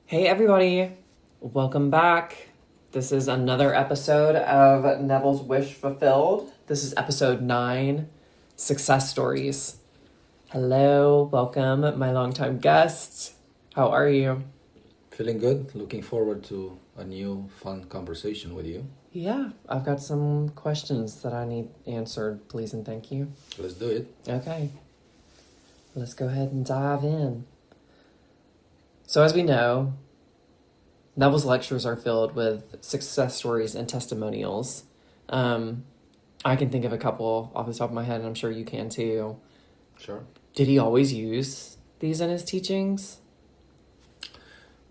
Hey everybody, welcome back. This is another episode of Neville's Wish Fulfilled. This is episode 9, Success Stories. Hello, welcome, my longtime guests. How are you? Feeling good. Looking forward to a new fun conversation with you. Yeah, I've got some questions that I need answered, please and thank you. Let's do it. Okay, let's go ahead and dive in. So as we know, Neville's lectures are filled with success stories and testimonials. I can think of a couple off the top of my head, and I'm sure you can too. Sure. Did he always use these in his teachings?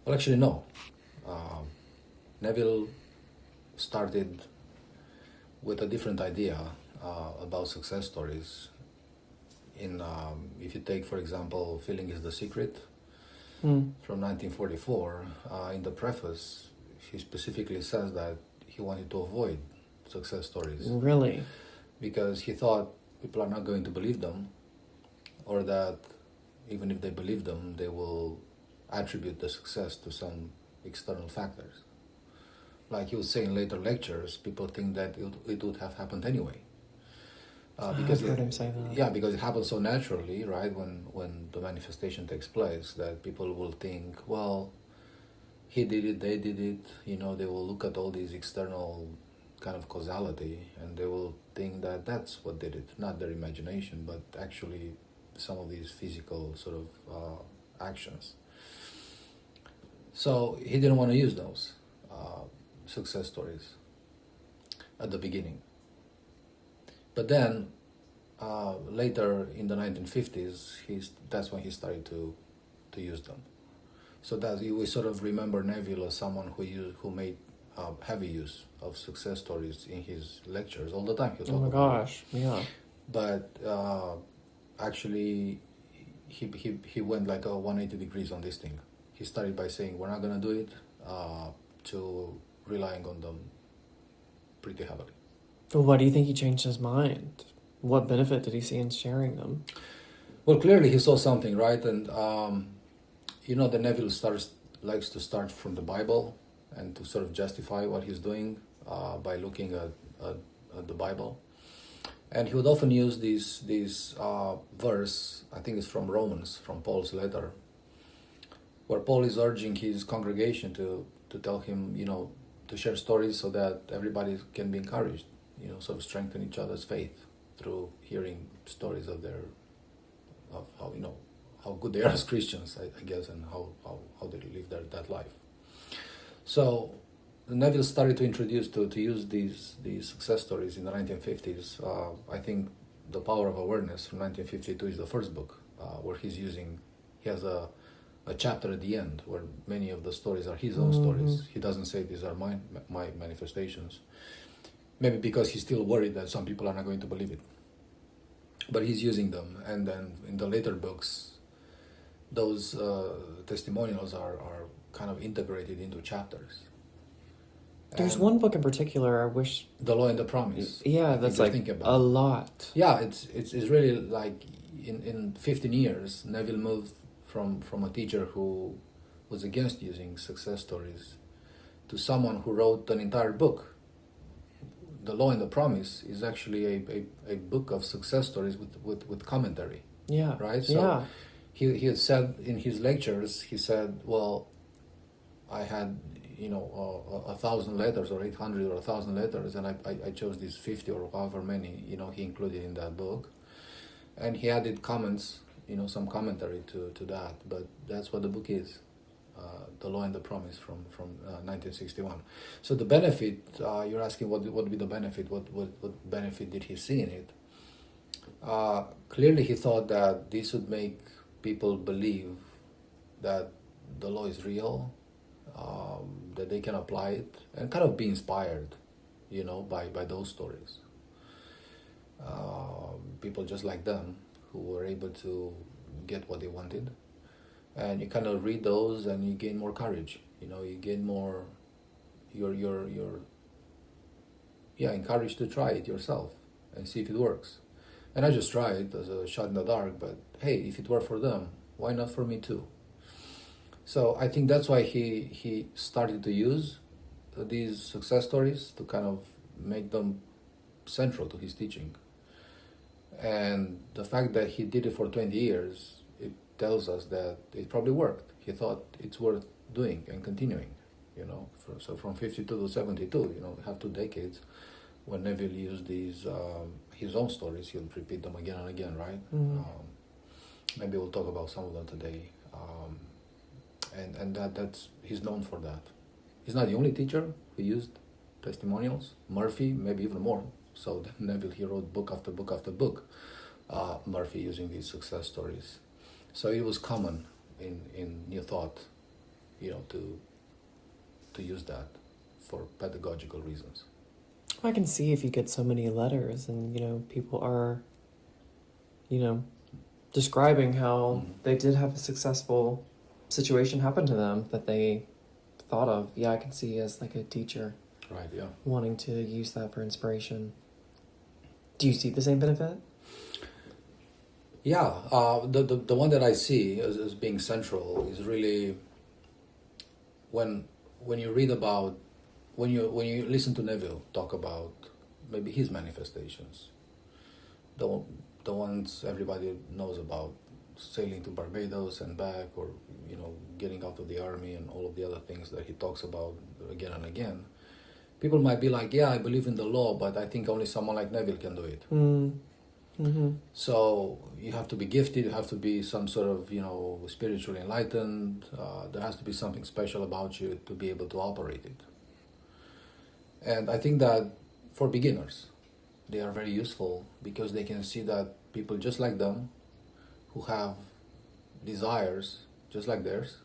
Well, actually, no. Neville started with a different idea about success stories. If you take, for example, "Feeling is the Secret" from 1944, in the preface, he specifically says that he wanted to avoid success stories Really? because he thought people are not going to believe them, or that even if they believe them, they will attribute the success to some external factors. Like he would say in later lectures, people think that it would have happened anyway. I've heard him say that. Yeah, because it happens so naturally, right? When the manifestation takes place, that people will think, well, he did it, they did it. They will look at all these external kind of causality, and they will think that that's what did it, not their imagination, but actually some of these physical sort of actions. So he didn't want to use those success stories at the beginning. But then later in the 1950s, that's when he started to use them. So that we sort of remember Neville as someone who made heavy use of success stories in his lectures all the time. He'll talk Oh my about gosh, yeah. But actually, he went like a 180 degrees on this thing. He started by saying we're not gonna do it, to relying on them pretty heavily. Well, why do you think he changed his mind? What benefit did he see in sharing them? Well, clearly he saw something, right? And the Neville likes to start from the Bible and to sort of justify what he's doing by looking at the Bible. And he would often use this verse, I think it's from Romans, from Paul's letter, where Paul is urging his congregation to tell him, to share stories so that everybody can be encouraged, sort of strengthen each other's faith through hearing stories of how good they are as Christians, I guess, and how they live that life. So Neville started to introduce to use these success stories in the 1950s. I think The Power of Awareness from 1952 is the first book where he has a chapter at the end where many of the stories are his own stories. He doesn't say these are my manifestations. Maybe because he's still worried that some people are not going to believe it. But he's using them. And then in the later books, those testimonials are kind of integrated into chapters. There's And one book in particular I wish... The Law and the Promise. Yeah, that's like a lot. Yeah, it's really like in 15 years, Neville moved from a teacher who was against using success stories to someone who wrote an entire book. The Law and the Promise is actually a book of success stories with commentary. Yeah. Right? So yeah. he had said in his lectures, he said, well, I had 1,000 letters or 800 or 1,000 letters, and I chose these 50 or however many he included in that book, and he added comments, some commentary to that, but that's what the book is. The Law and the Promise from 1961. So the benefit, you're asking what would be the benefit, what benefit did he see in it? Clearly he thought that this would make people believe that the law is real, that they can apply it, and kind of be inspired, by those stories. People just like them who were able to get what they wanted. And you kind of read those and you gain more courage. You gain more, you're encouraged to try it yourself and see if it works. And I just try it as a shot in the dark, but hey, if it worked for them, why not for me too? So I think that's why he started to use these success stories to kind of make them central to his teaching. And the fact that he did it for 20 years, it tells us that it probably worked. He thought it's worth doing and continuing, you know. So from 52 to 72, you know, we have 2 decades. When Neville used these his own stories, he'll repeat them again and again, right? Maybe we'll talk about some of them today. And that's he's known for that. He's not the only teacher who used testimonials. Murphy, maybe even more. So Neville, he wrote book after book after book. Murphy using these success stories. So it was common in New Thought, you know, to use that for pedagogical reasons. I can see if you get so many letters and, you know, people are, you know, describing how they did have a successful situation happen to them that they thought of. Yeah, I can see as like a teacher Right, yeah. wanting to use that for inspiration. Do you see the same benefit? Yeah, the one that I see as being central is really when you read about when you listen to Neville talk about maybe his manifestations, the ones everybody knows about, sailing to Barbados and back, or you know, getting out of the army and all of the other things that he talks about again and again. People might be like, yeah, I believe in the law, but I think only someone like Neville can do it. So you have to be gifted, you have to be some sort of, you know, spiritually enlightened. There has to be something special about you to be able to operate it. And I think that for beginners, they are very useful because they can see that people just like them, who have desires just like theirs,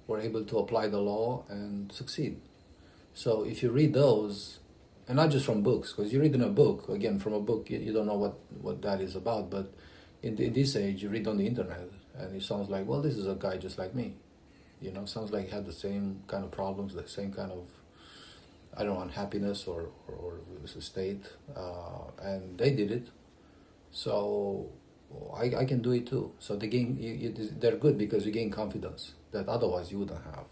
were able to apply the law and succeed. So if you read those, and not just from books, because you read in a book, again, from a book, you don't know what that is about, but in this age, you read on the internet, and it sounds like, well, this is a guy just like me. You know, sounds like he had the same kind of problems, the same kind of, I don't know, unhappiness or state, and they did it. So I can do it too. So they're good because you gain confidence that otherwise you wouldn't have.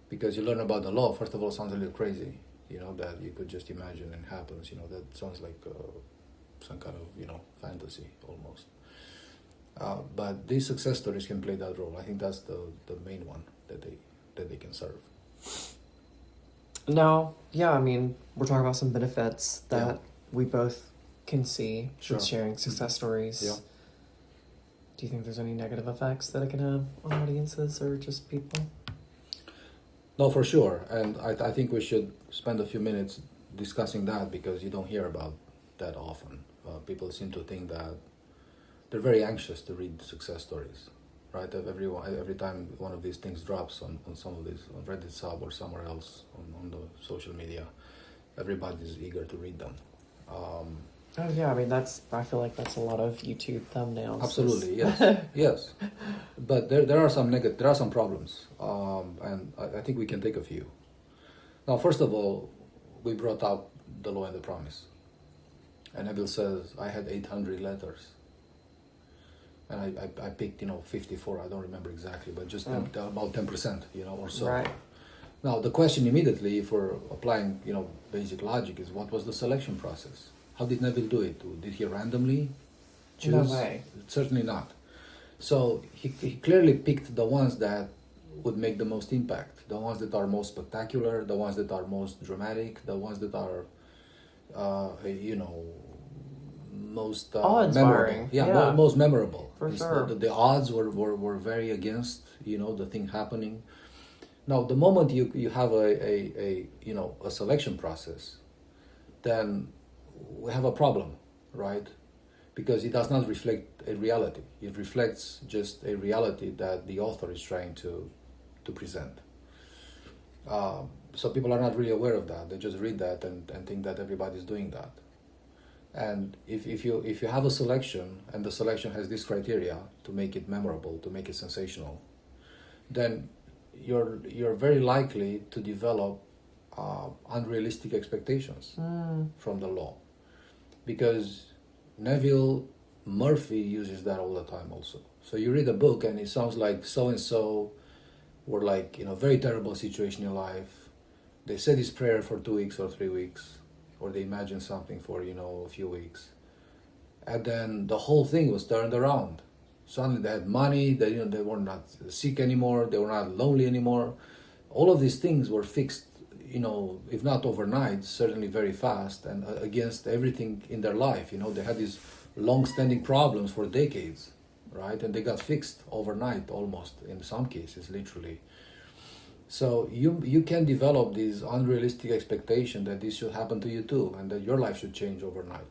Because you learn about the law, first of all, sounds a little crazy, you know, that you could just imagine and happens, you know, that sounds like some kind of, you know, fantasy almost. But these success stories can play that role. I think that's the main one that they can serve. Now, yeah, I mean, we're talking about some benefits that Yeah. we both can see Sure. with sharing success stories. Yeah. Do you think there's any negative effects that it can have on audiences or just people? No, for sure. And I think we should spend a few minutes discussing that because you don't hear about that often. People seem to think that they're very anxious to read success stories, right? Every time one of these things drops on some of these, on Reddit sub or somewhere else on the social media, everybody's eager to read them. Oh yeah, I mean I feel like that's a lot of YouTube thumbnails. Absolutely, yes, yes. But there are some problems, and I think we can take a few. Now, first of all, we brought up the law and the promise, and Neville says I had 800 letters, and I picked 54. I don't remember exactly, but just about 10%, or so. Right. Now the question immediately, if we're applying basic logic, is what was the selection process? How did Neville do it? Did he randomly choose? No way. Certainly not. So he clearly picked the ones that would make the most impact, the ones that are most spectacular, the ones that are most dramatic, the ones that are, most awe-inspiring. memorable. Most memorable. For sure. The odds were very against the thing happening. Now, the moment you have a selection process, then we have a problem, right? Because it does not reflect a reality. It reflects just a reality that the author is trying to present. So people are not really aware of that. They just read that and think that everybody's doing that. And if you have a selection, and the selection has this criteria to make it memorable, to make it sensational, then you're very likely to develop unrealistic expectations from the law. Because Murphy uses that all the time also. So you read a book and it sounds like so-and-so were like in a very terrible situation in life. They said this prayer for 2 weeks or 3 weeks, or they imagined something for, a few weeks. And then the whole thing was turned around. Suddenly they had money, they were not sick anymore, they were not lonely anymore. All of these things were fixed, if not overnight, certainly very fast, and against everything in their life. They had these long-standing problems for decades, right? And they got fixed overnight, almost, in some cases, literally. So you can develop this unrealistic expectation that this should happen to you too, and that your life should change overnight.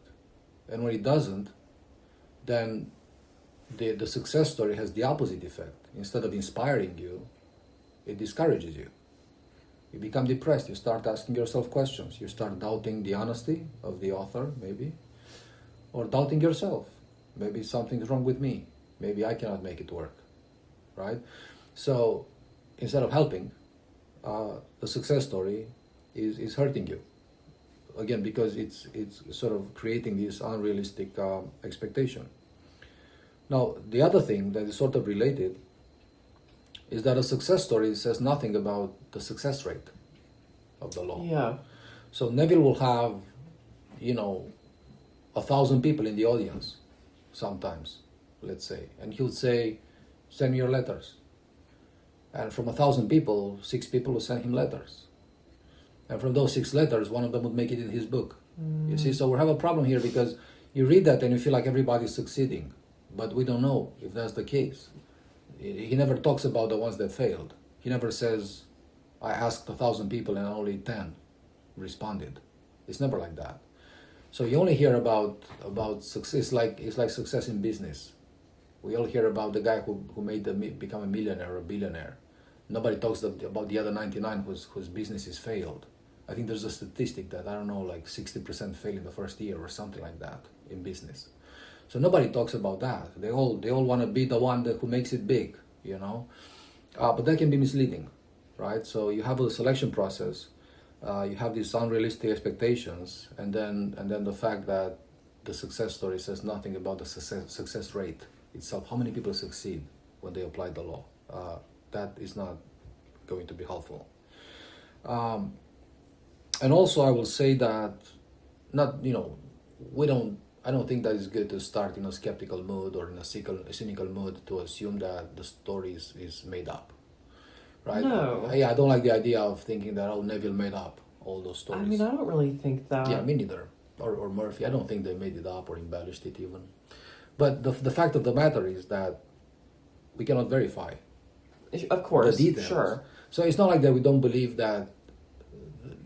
And when it doesn't, then the success story has the opposite effect. Instead of inspiring you, it discourages you. You become depressed. You start asking yourself questions. You start doubting the honesty of the author, maybe, or doubting yourself. Maybe something's wrong with me. Maybe I cannot make it work, right? So instead of helping, the success story is hurting you. Again, because it's sort of creating this unrealistic expectation. Now, the other thing that is sort of related is that a success story says nothing about the success rate of the law. Yeah. So Neville will have, 1,000 people in the audience sometimes, let's say, and he'll say, send me your letters. And from 1,000 people, 6 people will send him letters. And from those 6 letters, one of them would make it in his book. You see, so we have a problem here because you read that and you feel like everybody's succeeding, but we don't know if that's the case. He never talks about the ones that failed. He never says, I asked 1,000 people and only 10 responded. It's never like that. So you only hear about success. It's like success in business. We all hear about the guy who become a millionaire or a billionaire. Nobody talks about the other 99 whose businesses failed. I think there's a statistic that, 60% fail in the first year or something like that in business. So nobody talks about that. They all want to be the one who makes it big, But that can be misleading, right? So you have a selection process, you have these unrealistic expectations, and then the fact that the success story says nothing about the success rate itself. How many people succeed when they apply the law? That is not going to be helpful. And also, I will say that I don't think that it's good to start in a skeptical mood or in a cynical mood to assume that the story is made up, right? No. Yeah, I don't like the idea of thinking that Neville made up all those stories. I mean, I don't really think that. Yeah, me neither. Or Murphy. I don't think they made it up or embellished it even. But the fact of the matter is that we cannot verify Of course, the details. sure. So it's not like that we don't believe that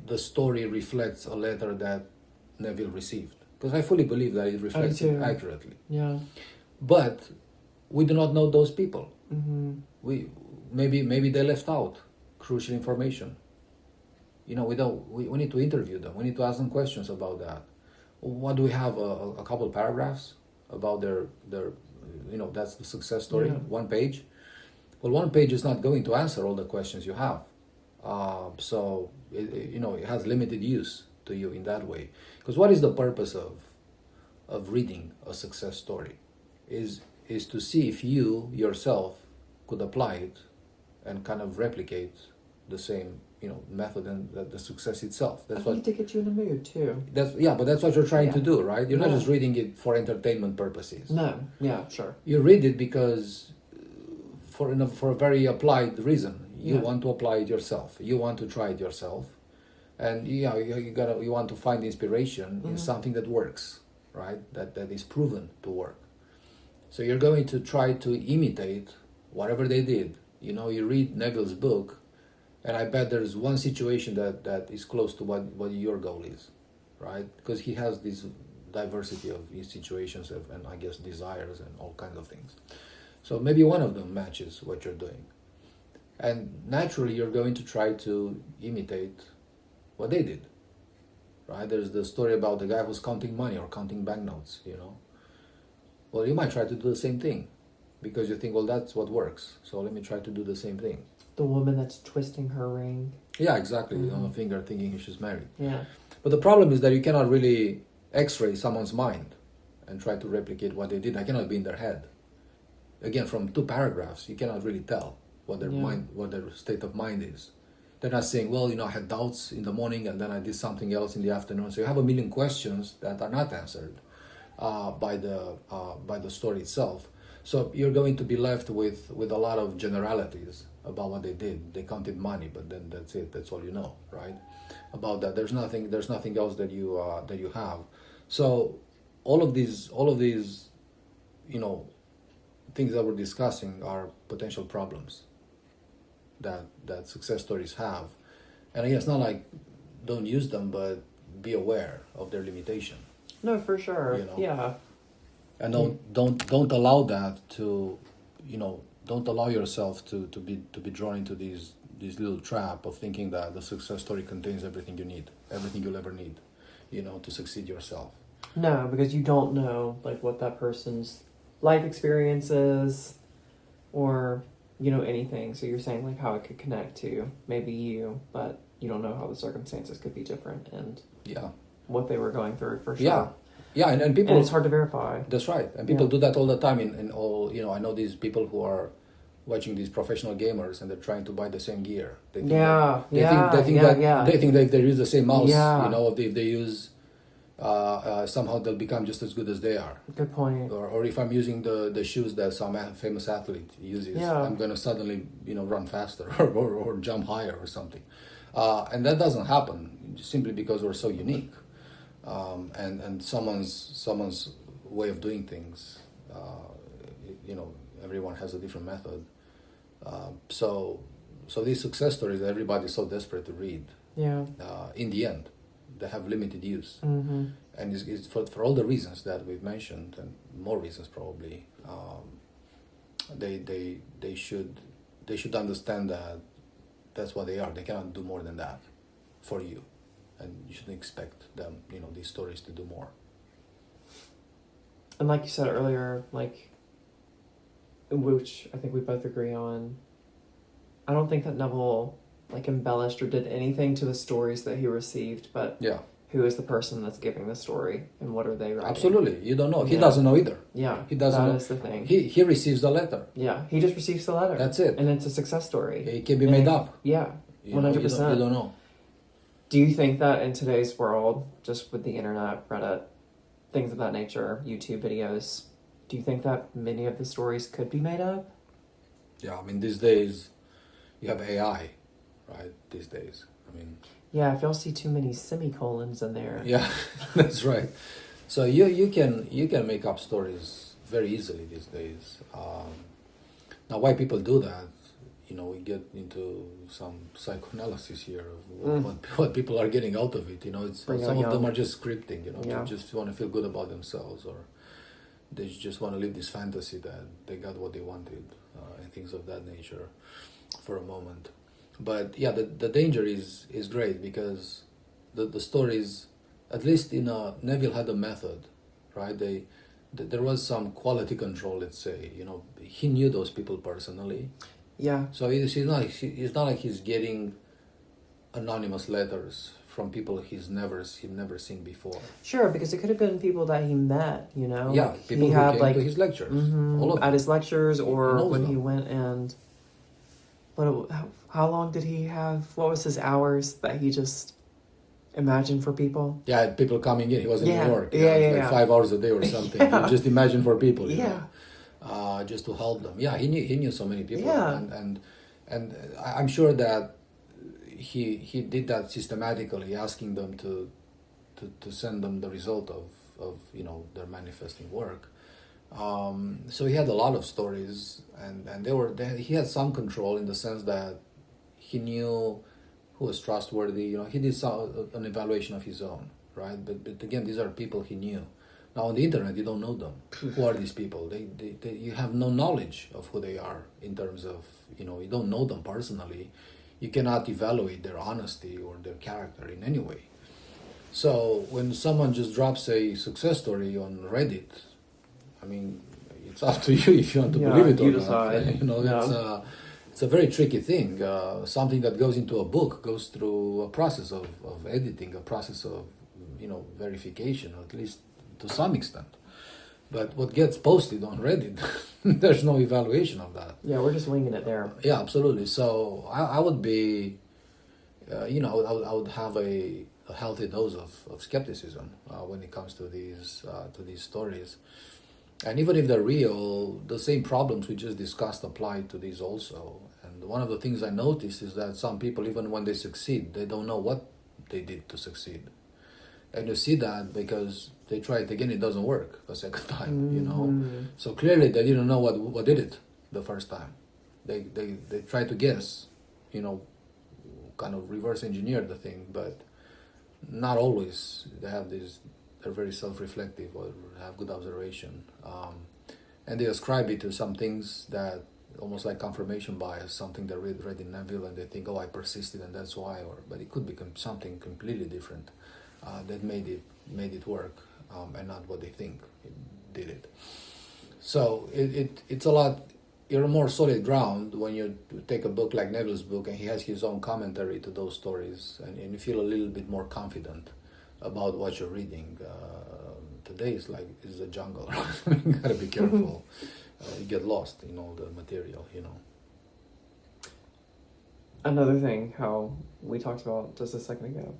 the story reflects a letter that Neville received. Because I fully believe that it reflects it accurately. Yeah. But we do not know those people. Mm-hmm. Maybe they left out crucial information. We need to interview them. We need to ask them questions about that. What do we have? A couple of paragraphs about their that's the success story. Yeah. 1 page. Well, 1 page is not going to answer all the questions you have. So it has limited use to you in that way. Because what is the purpose of reading a success story? Is to see if you yourself could apply it and kind of replicate the same method and the success itself. I think to get you in the mood too. But that's what you're trying to do, right? You're not Yeah. just reading it for entertainment purposes. No, yeah, sure. You read it because for a very applied reason. You want to apply it yourself. You want to try it yourself, and you want to find inspiration in something that works, right? That is proven to work. So you're going to try to imitate whatever they did. You read Neville's book, and I bet there's one situation that is close to what your goal is, right? Because he has this diversity of situations and I guess desires and all kinds of things. So maybe one of them matches what you're doing. And naturally, you're going to try to imitate what they did, right? There's the story about the guy who's counting money or counting banknotes, Well, you might try to do the same thing because you think, well, that's what works. So let me try to do the same thing. The woman that's twisting her ring. Yeah, exactly. On a finger thinking she's married. Yeah. But the problem is that you cannot really x-ray someone's mind and try to replicate what they did. I cannot be in their head. Again, from 2 paragraphs, you cannot really tell what their Yeah. mind, what their state of mind is. They're not saying, well, I had doubts in the morning and then I did something else in the afternoon. So you have a million questions that are not answered by the story itself. So you're going to be left with a lot of generalities about what they did. They counted money, but then that's it. That's all you know, right? About that, there's nothing else that you have. So all of these things that we're discussing are potential problems that success stories have. And again, it's not like don't use them, but be aware of their limitation. No, for sure. Yeah. And don't allow that to, don't allow yourself to be drawn into these little trap of thinking that the success story contains everything you need, everything you'll ever need, to succeed yourself. No, because you don't know like what that person's life experience is, or anything. So you're saying like how it could connect to maybe you, but you don't know how the circumstances could be different and what they were going through for sure. Yeah, and people. And it's hard to verify. That's right, and people do that all the time. In all, I know these people who are watching these professional gamers and they're trying to buy the same gear. They think they think that if they use the same mouse, if they use. Somehow they'll become just as good as they are. Good point. Or if I'm using the shoes that some famous athlete uses, I'm going to suddenly run faster or jump higher or something. And that doesn't happen simply because we're so unique. And someone's way of doing things, everyone has a different method. So these success stories that everybody's so desperate to read, in the end, they have limited use. Mm-hmm. And it's for all the reasons that we've mentioned, and more reasons probably. They should understand that that's what they are. They cannot do more than that for you, and you shouldn't expect them, these stories to do more. And like you said earlier, which I think we both agree on, I don't think that Neville embellished or did anything to the stories that he received, but who is the person that's giving the story and what are they writing? Absolutely, you don't know. He doesn't know either. Yeah, he doesn't know. That's the thing. He receives the letter. Yeah, he just receives the letter. That's it, and it's a success story. It can be made up. Yeah, 100%. You don't know. Do you think that in today's world, just with the internet, Reddit, things of that nature, YouTube videos, do you think that many of the stories could be made up? Yeah, these days you have AI. Right, these days. Yeah, if y'all see too many semicolons in there. Yeah, that's right. So you can make up stories very easily these days. Now, why people do that? We get into some psychoanalysis here of what people are getting out of it. Some of them are just scripting. They just want to feel good about themselves, or they just want to live this fantasy that they got what they wanted, and things of that nature, for a moment. But yeah, the danger is great because the stories, at least Neville had a method, right? There was some quality control, let's say. He knew those people personally. Yeah. So it's not like he's getting anonymous letters from people he's never seen before. Sure, because it could have been people that he met. Yeah, people who came to his lectures. Mm-hmm, all of at his lectures, or when he went and. How long did he have? What was his hours that he just imagined for people? Yeah, people coming in. He was in New York. Yeah. 5 hours a day or something. Yeah. Just imagine for people. Just to help them. Yeah, he knew so many people. Yeah. And I'm sure that he did that systematically, asking them to send them the result of their manifesting work. So he had a lot of stories, and he had some control in the sense that he knew who was trustworthy. He did an evaluation of his own, right? But again, these are people he knew. Now on the internet, you don't know them. Who are these people? You have no knowledge of who they are in terms of you don't know them personally. You cannot evaluate their honesty or their character in any way. So when someone just drops a success story on Reddit, it's up to you if you want to believe it or not. It's a very tricky thing. Something that goes into a book goes through a process of editing, a process of verification, at least to some extent. But what gets posted on Reddit, there's no evaluation of that. Yeah, we're just winging it there. Yeah, absolutely. So I would be, I would have a healthy dose of skepticism when it comes to these stories. And even if they're real, the same problems we just discussed apply to these also. And one of the things I noticed is that some people, even when they succeed, they don't know what they did to succeed. And you see that because they try it again, it doesn't work the second time, you know. Mm-hmm. So clearly they didn't know what did it the first time. They try to guess, you know, kind of reverse engineer the thing, but not always. They're very self-reflective or have good observation, and they ascribe it to some things that almost like confirmation bias, something they read in Neville, and they think, oh, I persisted and that's why, but it could be something completely different that made it work, and not what they think it did it. So it's a lot. You're on more solid ground when you take a book like Neville's book and he has his own commentary to those stories, and you feel a little bit more confident about what you're reading. Today is a jungle. You gotta be careful. You get lost in all the material, you know. Another thing, how we talked about just a second ago,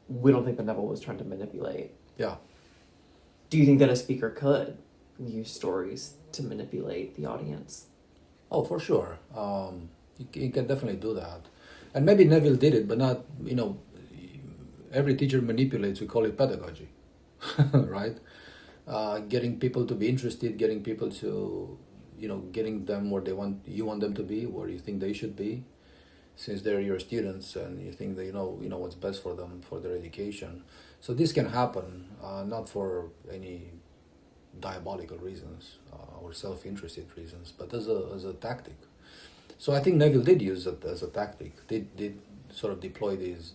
we don't think that Neville was trying to manipulate. Yeah. Do you think that a speaker could use stories to manipulate the audience? Oh, for sure. You can definitely do that. And maybe Neville did it, but not, you know, every teacher manipulates. We call it pedagogy, right? Getting people to be interested, getting people to, you know, getting them where you want them to be, where you think they should be, since they're your students and you think that you know what's best for them, for their education. So this can happen, not for any diabolical reasons or self-interested reasons, but as a tactic. So I think Neville did use it as a tactic. Did sort of deploy these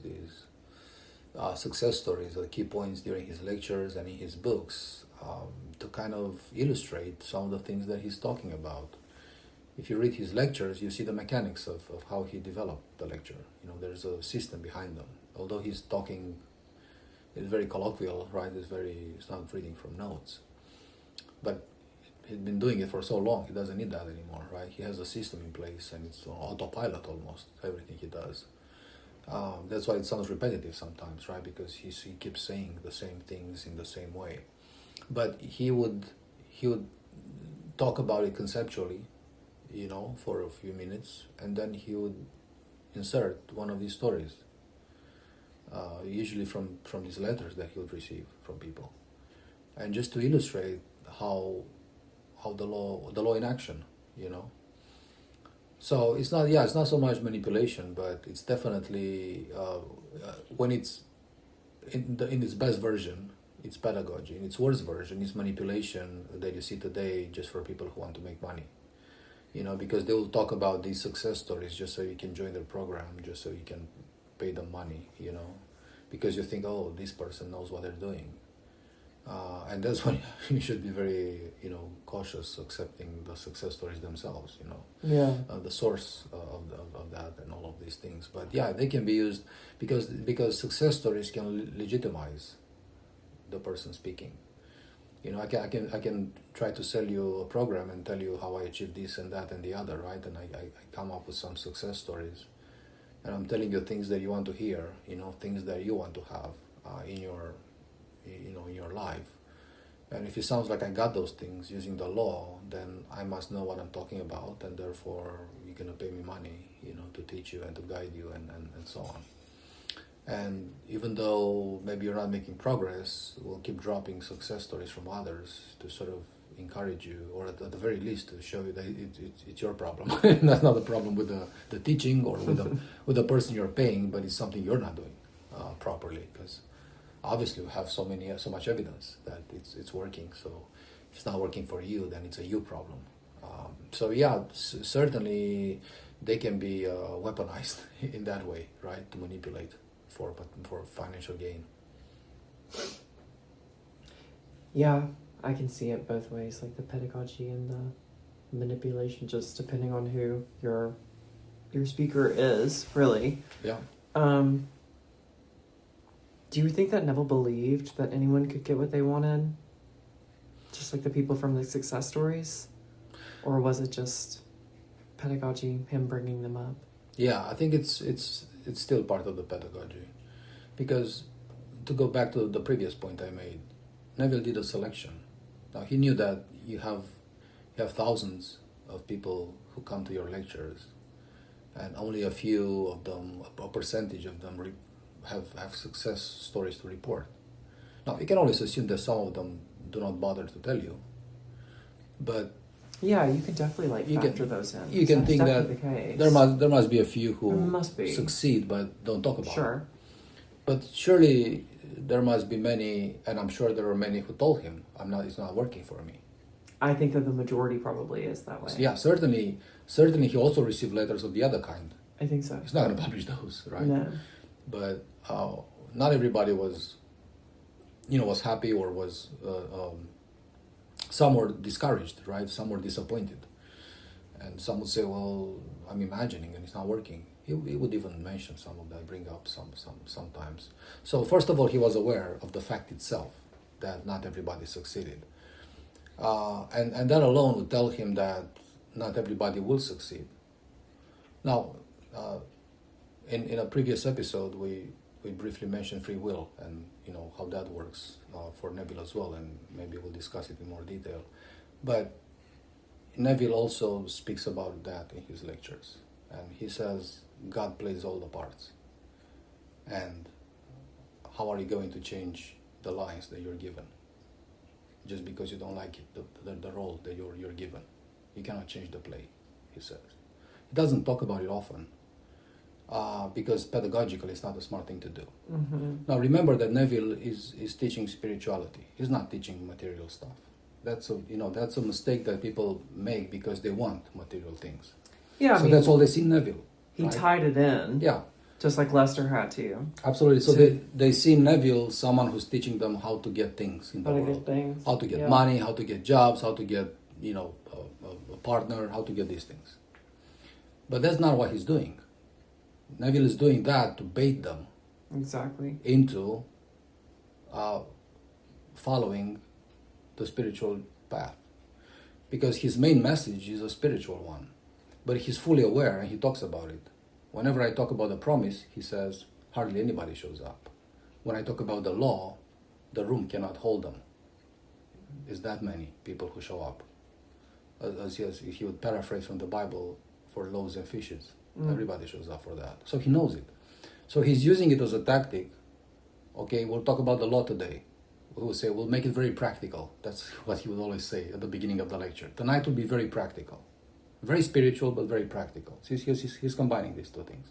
success stories or key points during his lectures and in his books, to kind of illustrate some of the things that he's talking about. If you read his lectures, you see the mechanics of how he developed the lecture. You know, there's a system behind them. Although he's talking, it's very colloquial, right? It's not reading from notes. But he's been doing it for so long, he doesn't need that anymore, right? He has a system in place and it's on autopilot almost, everything he does. That's why it sounds repetitive sometimes, right? Because he keeps saying the same things in the same way. But he would talk about it conceptually, you know, for a few minutes, and then he would insert one of these stories, usually from these letters that he would receive from people, and just to illustrate how the law in action, you know. So it's not so much manipulation, but it's definitely when it's in its best version, it's pedagogy. In its worst version, it's manipulation that you see today just for people who want to make money. You know, because they will talk about these success stories just so you can join their program, just so you can pay them money, you know, because you think, oh, this person knows what they're doing. And that's when you should be very, you know, cautious accepting the success stories themselves, you know. Yeah. The source of that and all of these things. But yeah, they can be used because success stories can legitimize the person speaking. You know, I can try to sell you a program and tell you how I achieved this and that and the other, right? And I come up with some success stories, and I'm telling you things that you want to hear, you know, things that you want to have in your life. And if it sounds like I got those things using the law, then I must know what I'm talking about, and therefore you're gonna pay me money, you know, to teach you and to guide you and so on. And even though maybe you're not making progress, we'll keep dropping success stories from others to sort of encourage you, or at the very least to show you that it's your problem. That's not a problem with the teaching or with the person you're paying, but it's something you're not doing properly, because obviously we have so much evidence that it's working. So if it's not working for you, then it's a you problem. So yeah, certainly they can be weaponized in that way, right, to manipulate for financial gain. Yeah, I can see it both ways, like the pedagogy and the manipulation, just depending on who your speaker is, really. Yeah. Do you think that Neville believed that anyone could get what they wanted? Just like the people from the success stories? Or was it just pedagogy, him bringing them up? Yeah, I think it's still part of the pedagogy, because to go back to the previous point I made, Neville did a selection. Now he knew that you have thousands of people who come to your lectures, and only a few of them, a percentage of them, have success stories to report. Now you can always assume that some of them do not bother to tell you, but Yeah, you could definitely like you factor can those in. you can That's think definitely that the case. there must be a few who There must be. succeed but don't talk about it. Sure. But surely there must be many, and I'm sure there are many who told him, it's not working for me. I think that the majority probably is that way. Yeah, certainly he also received letters of the other kind. I think so. He's not going to publish those, right? No. But not everybody was happy, or was some were discouraged, right? Some were disappointed, and some would say, "Well, I'm imagining, and it's not working." He would even mention some of that, bring up sometimes. So first of all, he was aware of the fact itself that not everybody succeeded, and that alone would tell him that not everybody will succeed. Now, in a previous episode, we briefly mentioned free will, and how that works for Neville as well, and maybe we'll discuss it in more detail. But Neville also speaks about that in his lectures, and he says God plays all the parts. And how are you going to change the lines that you're given just because you don't like it, the role that you're given? You cannot change the play, he says. He doesn't talk about it often, because pedagogically it's not a smart thing to do. Mm-hmm. Now remember that Neville is teaching spirituality. He's not teaching material stuff. That's a mistake that people make because they want material things. Yeah, so that's all they see in Neville. He right? tied it in. Yeah. Just like Lester had to. Absolutely. So they see in Neville someone who's teaching them how to get things in the world. Get things. How to get money, how to get jobs, how to get a partner, how to get these things. But that's not what he's doing. Neville is doing that to bait them Exactly. into following the spiritual path, because his main message is a spiritual one, but he's fully aware and he talks about it. Whenever I talk about the promise, he says hardly anybody shows up. When I talk about the law, the room cannot hold them. It's that many people who show up. As he would paraphrase from the Bible, for loaves and fishes. Everybody shows up for that. So he knows it. So he's using it as a tactic. Okay, we'll talk about the law today. We will say, we'll make it very practical. That's what he would always say at the beginning of the lecture. Tonight will be very practical. Very spiritual, but very practical. So he's combining these two things.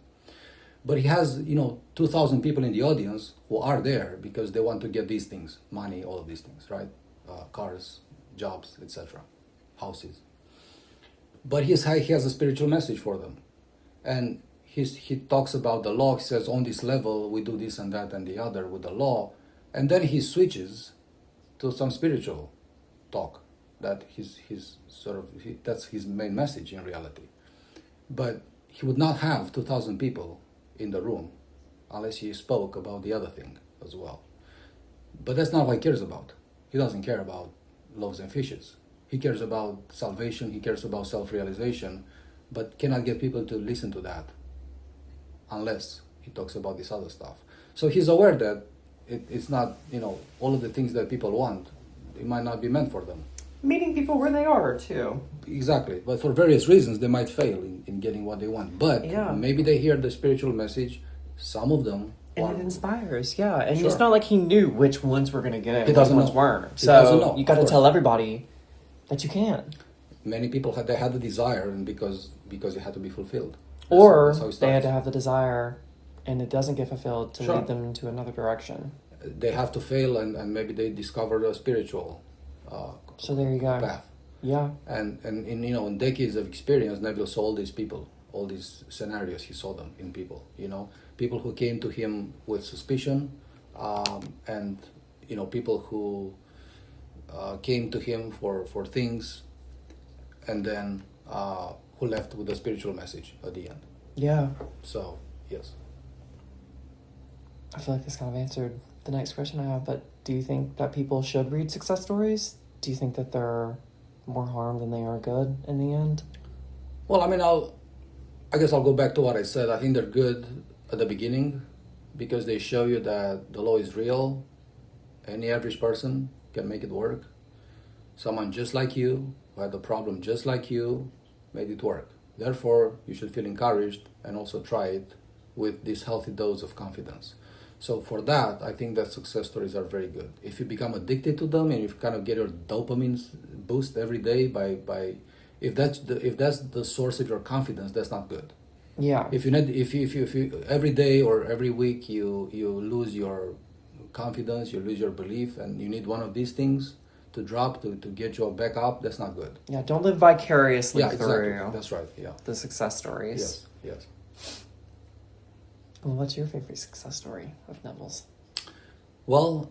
But he has, 2,000 people in the audience who are there because they want to get these things, money, all of these things, right? Cars, jobs, etc., houses. But he has a spiritual message for them. And he talks about the law. He says, on this level, we do this and that and the other with the law. And then he switches to some spiritual talk. That that's his main message in reality. But he would not have 2,000 people in the room unless he spoke about the other thing as well. But that's not what he cares about. He doesn't care about loaves and fishes. He cares about salvation, he cares about self-realization, but cannot get people to listen to that unless he talks about this other stuff. So he's aware that it's not, all of the things that people want, it might not be meant for them. Meeting people where they are, too. Exactly. But for various reasons, they might fail in getting what they want. But maybe they hear the spiritual message, some of them. And it inspires, yeah. And Sure. it's not like he knew which ones were going to get it and He which doesn't ones know. weren't. He doesn't know, So you got to of course. tell everybody that you can. Many people had the desire, and because it had to be fulfilled. Or That's how it they had starts. to have the desire and it doesn't get fulfilled to Sure. lead them into another direction. They have to fail, and maybe they discover a spiritual So there you go. path. Yeah. And in decades of experience, Neville saw all these people, all these scenarios. He saw them in people. People who came to him with suspicion, and people who came to him for things, and then who left with a spiritual message at the end. Yeah. So yes. I feel like this kind of answered the next question I have, but do you think that people should read success stories Do you think that they're more harm than they are good in the end? Well, I mean, I guess I'll go back to what I said. I think they're good at the beginning because they show you that the law is real. Any average person can make it work. Someone just like you, who had the problem just like you, made it work. Therefore, you should feel encouraged and also try it with this healthy dose of confidence. So for that, I think that success stories are very good. If you become addicted to them and you kind of get your dopamine boost every day by if that's the source of your confidence, that's not good. Yeah. If you every day or every week you lose your confidence, you lose your belief, and you need one of these things to drop to get you back up, that's not good. Yeah, don't live vicariously Yeah, exactly. through That's right. Yeah. the success stories. Yes. Well, what's your favorite success story of Neville's? Well,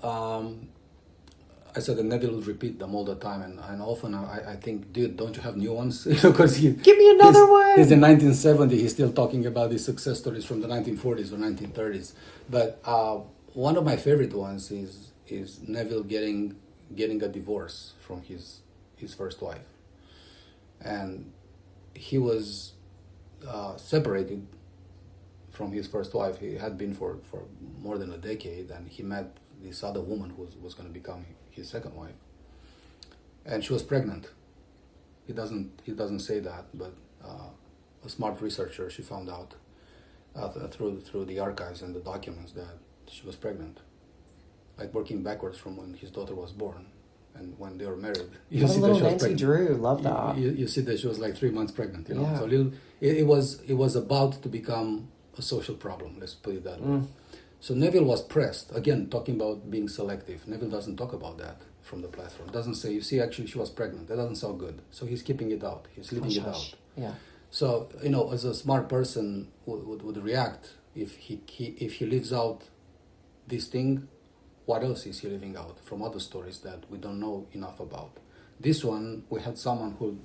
I said that Neville would repeat them all the time, and often I think, dude, don't you have new ones? Because Give me another one! He's in 1970, he's still talking about these success stories from the 1940s or 1930s. But one of my favorite ones is Neville getting a divorce from his first wife. And he was separated from his first wife. He had been for more than a decade, and he met this other woman who was going to become his second wife, and she was pregnant. He doesn't say that, but a smart researcher, she found out through the archives and the documents that she was pregnant, like working backwards from when his daughter was born and when they were married. You see that she was Nancy pregnant. Drew, love that. You see that she was like 3 months pregnant. You know, yeah. So it was about to become a social problem. Let's put it that way. So Neville was pressed. Again, talking about being selective. Neville doesn't talk about that from the platform. Doesn't say, you see, actually she was pregnant. That doesn't sound good. So he's keeping it out. He's leaving it out. Yeah. So, as a smart person would react if he leaves out this thing. What else is he leaving out from other stories that we don't know enough about? This one, we had someone who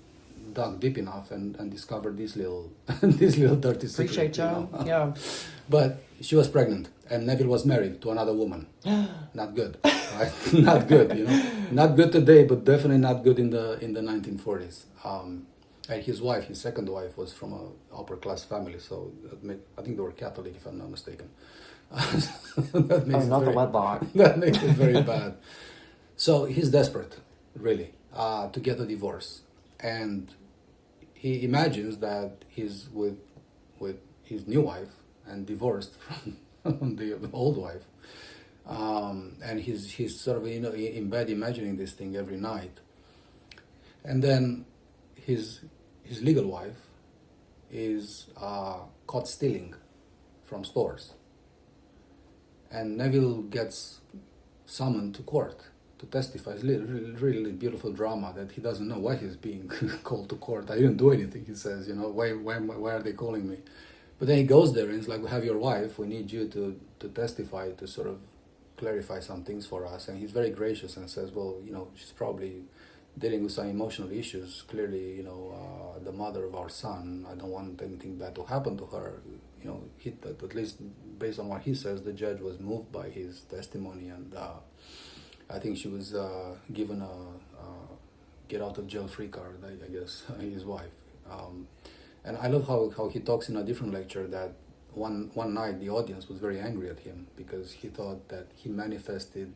dug deep enough and discovered this little dirty secret. Appreciate you. Yeah. But she was pregnant, and Neville was married to another woman. Not good, right? Not good, Not good today, but definitely not good in the 1940s. And his wife, his second wife, was from a upper class family, so I think they were Catholic, if I'm not mistaken. That makes not the wedlock. That makes it very bad. So he's desperate, really, to get a divorce, and he imagines that he's with his new wife and divorced from the old wife, and he's sort of in bed imagining this thing every night, and then his legal wife is caught stealing from stores. And Neville gets summoned to court to testify. It's really beautiful drama that he doesn't know why he's being called to court. I didn't do anything, he says, why are they calling me? But then he goes there and it's like, we have your wife, we need you to testify, to sort of clarify some things for us. And he's very gracious and says, well, she's probably dealing with some emotional issues. Clearly, the mother of our son, I don't want anything bad to happen to her. At least based on what he says, the judge was moved by his testimony, and I think she was given a get out of jail free card, I guess, his wife. And I love how he talks in a different lecture that one night the audience was very angry at him because he thought that he manifested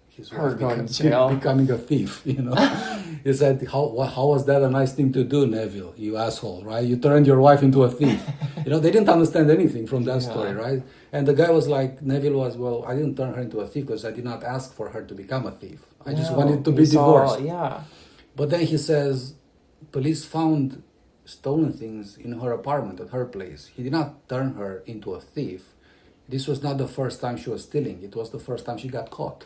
his wife becoming a thief. He said, how was that a nice thing to do, Neville, you asshole, right? You turned your wife into a thief. They didn't understand anything from that story, right? And the guy was like, Neville was, well, I didn't turn her into a thief because I did not ask for her to become a thief. I just wanted to be divorced. Yeah. But then he says, police found stolen things in her apartment at her place. He did not turn her into a thief. This was not the first time she was stealing. It was the first time she got caught.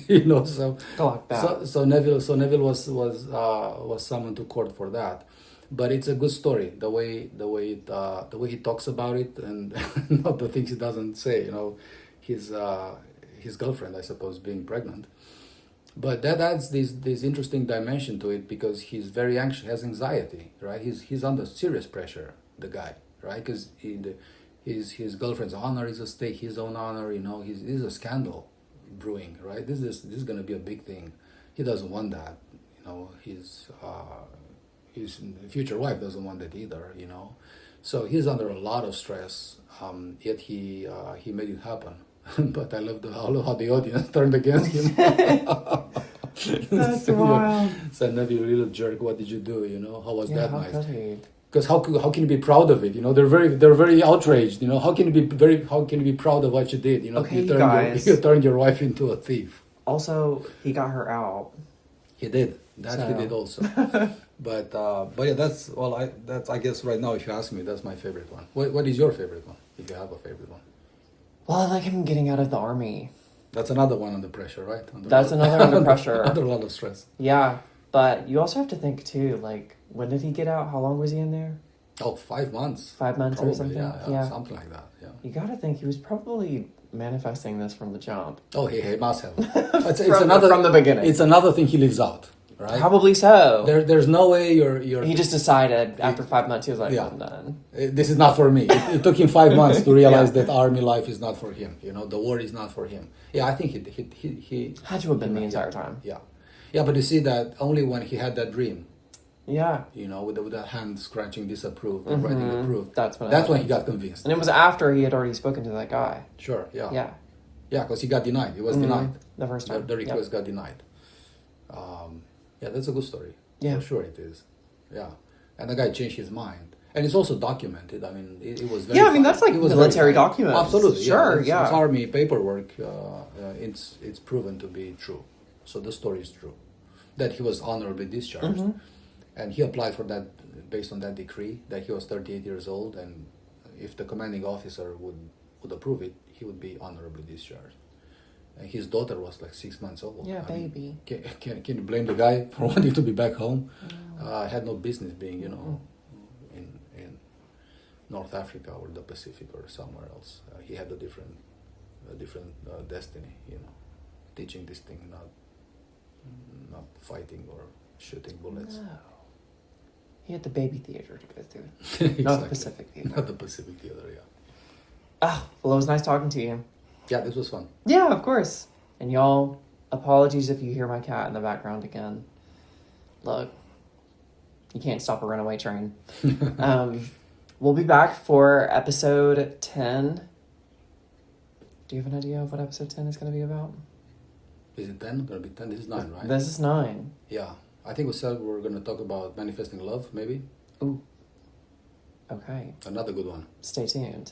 So Neville was summoned to court for that. But it's a good story. The way he talks about it, and not the things he doesn't say. His girlfriend, I suppose, being pregnant. But that adds this interesting dimension to it because he's very anxious, has anxiety, right? He's under serious pressure, the guy, right? Because his girlfriend's honor is at stake, his own honor, this is a scandal brewing, right? This is going to be a big thing. He doesn't want that. his future wife doesn't want that either. So he's under a lot of stress. Yet he made it happen. But I love how the audience turned against him. That's wild. Said, Neville, you little jerk, what did you do? How was that how nice? could he? Because how can you be proud of it? They're very outraged. How can you be proud of what you did? Okay, you turned your wife into a thief. Also, he got her out. He did that. He did also. But yeah, that's I guess right now, if you ask me, that's my favorite one. What is your favorite one? If you have a favorite one. Well, I like him getting out of the army. That's another one under pressure, right? That's another under pressure. Under a lot of stress. Yeah, but you also have to think too, like, when did he get out? How long was he in there? Oh, 5 months. 5 months Probably, or something? Yeah, something like that, yeah. You gotta think he was probably manifesting this from the jump. Oh, he must have. From the beginning. It's another thing he leaves out, right? Probably so. There's no way you're... He just decided after 5 months, he was like, Yeah. I'm done. This is not for me. It took him 5 months to realize that army life is not for him. The war is not for him. Yeah, I think he Had to have been the entire time. Yeah. Yeah, but you see that only when he had that dream, Yeah. with that hand scratching disapproved and writing approved. That's when he got convinced. And it was after he had already spoken to that guy. Sure, yeah. Yeah. Yeah, because he got denied. He was denied. The first time. The request got denied. Yeah, that's a good story. Yeah. For sure it is. Yeah. And the guy changed his mind. And it's also documented. I mean, it was very... Yeah, I mean, that's like military documents. Absolutely. Sure, It's army paperwork. It's proven to be true. So the story is true. That he was honorably discharged. And he applied for that based on that decree, that he was 38 years old, and if the commanding officer would approve it, he would be honorably discharged. And his daughter was like 6 months old. Yeah, I mean, baby. can you blame the guy for wanting to be back home? Had no business being, in North Africa or the Pacific or somewhere else. He had a different destiny, teaching this thing, not fighting or shooting bullets. No. He had the baby theater to go through. Exactly. Not the Pacific theater. Not the Pacific theater, yeah. Ah, well, it was nice talking to you. Yeah, this was fun. Yeah, of course. And y'all, apologies if you hear my cat in the background again. Look, you can't stop a runaway train. We'll be back for episode 10. Do you have an idea of what episode 10 is going to be about? Is it 10? Going to be 10? This is 9, right? This is 9. Yeah. I think we said we're going to talk about manifesting love, maybe. Ooh. Okay. Another good one. Stay tuned.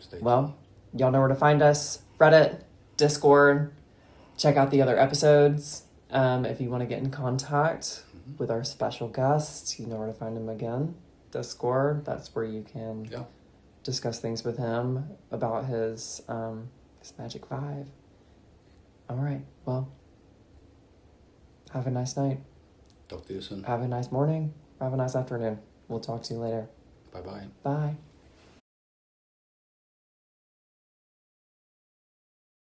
Stay tuned. Well, y'all know where to find us. Reddit, Discord. Check out the other episodes. If you want to get in contact with our special guest, you know where to find him again. Discord. That's where you can discuss things with him about his magic 5. All right. Well, have a nice night. Talk to you soon. Have a nice morning. Have a nice afternoon. We'll talk to you later. Bye-bye. Bye.